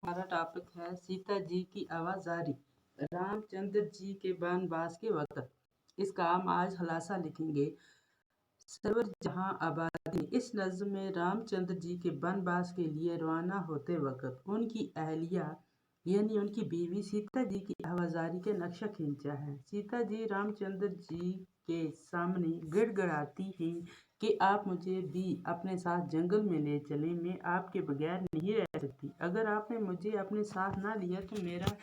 हमारा टॉपिक है सीता जी की आवाजारी। रामचंद्र जी के वनवास के वक्त। इसका हम आज खुलासा लिखेंगे। सरवर जहां आबादी। इस नज़्म में रामचंद्र जी के वनवास के लिए रवाना होते वक्त उनकी अहलिया यानी उनकी बीवी सीता जी की आवाजारी के नक्शा खींचा है। सीता जी रामचंद्र जी के सामने गिड़गिड़ाती हैं कि आप मुझे भी अपने साथ जंगल में ले चलें, मैं आपके बगैर नहीं रह सकती। अगर आपने मुझे अपने साथ ना लिया तो मेरा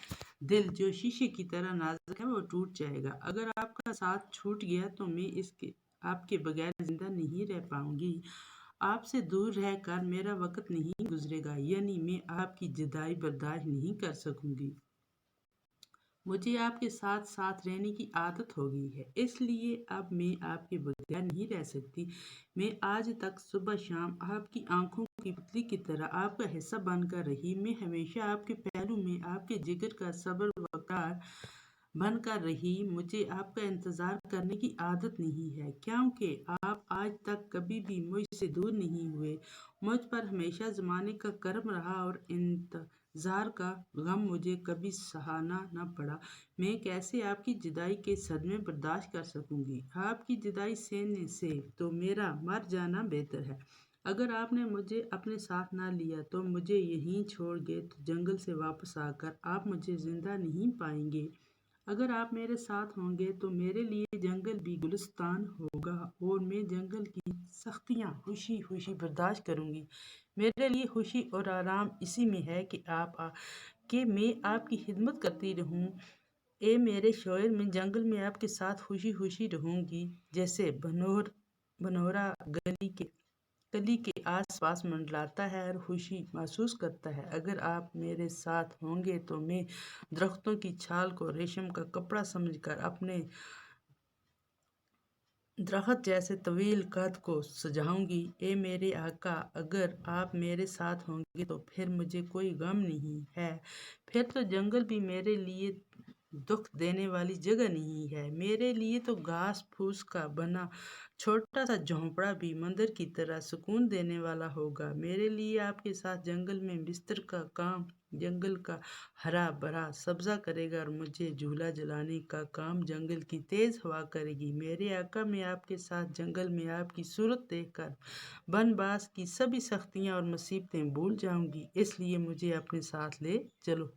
दिल जो शीशे की तरह नाजुक है वो टूट जाएगा। अगर आपका साथ छूट गया तो मैं इसके आपके बगैर जिंदा नहीं रह पाऊंगी। आपसे दूर रहकर मेरा वक्त नहीं गुजरेगा, यानी मैं आपकी जुदाई बर्दाश्त नहीं कर सकूंगी। मुझे आपके साथ साथ रहने की आदत हो गई है, इसलिए अब मैं आपके बगैर नहीं रह सकती। मैं आज तक सुबह शाम आपकी आंखों की पुतली की तरह आपका हिस्सा बनकर रही। मैं हमेशा आपके पहलू में आपके जिगर का सब्र वकार बनकर रही। मुझे आपका इंतज़ार करने की आदत नहीं है, क्योंकि आप आज तक कभी भी मुझसे दूर नहीं हुए। मुझ पर हमेशा ज़माने का करम रहा और इंतज़ार का गम मुझे कभी सहाना न पड़ा। मैं कैसे आपकी जुदाई के सदमे बर्दाश्त कर सकूंगी। आपकी जुदाई सहने से तो मेरा मर जाना बेहतर है। अगर आपने मुझे अपने साथ ना लिया तो मुझे यहीं छोड़ गए तो जंगल से वापस आकर आप मुझे जिंदा नहीं पाएंगे। अगर आप मेरे साथ होंगे तो मेरे लिए जंगल भी गुलिस्तान होगा और मैं जंगल की सख्तियाँ खुशी खुशी बर्दाश्त करूंगी। मेरे लिए खुशी और आराम इसी में है कि मैं आपकी खिदमत करती रहूं। ए मेरे शोर, मैं जंगल में आपके साथ खुशी खुशी रहूंगी, जैसे बनोरा गली के आस पास मंडलाता है और खुशी महसूस करता है। अगर आप मेरे साथ होंगे तो मैं दरख्तों की छाल को रेशम का कपड़ा समझकर अपने दरख्त जैसे तवील कद को सजाऊंगी। ए मेरे आका, अगर आप मेरे साथ होंगे तो फिर मुझे कोई गम नहीं है। फिर तो जंगल भी मेरे लिए दुख देने वाली जगह नहीं है। मेरे लिए तो घास फूस का बना छोटा सा झोंपड़ा भी मंदिर की तरह सुकून देने वाला होगा। मेरे लिए आपके साथ जंगल में बिस्तर का काम जंगल का हरा भरा सब्जा करेगा और मुझे झूला जलाने का काम जंगल की तेज हवा करेगी। मेरे आका, मैं आपके साथ जंगल में आपकी सूरत देखकर बनबास की सभी सख्तियां और मुसीबतें भूल जाऊंगी, इसलिए मुझे अपने साथ ले चलो।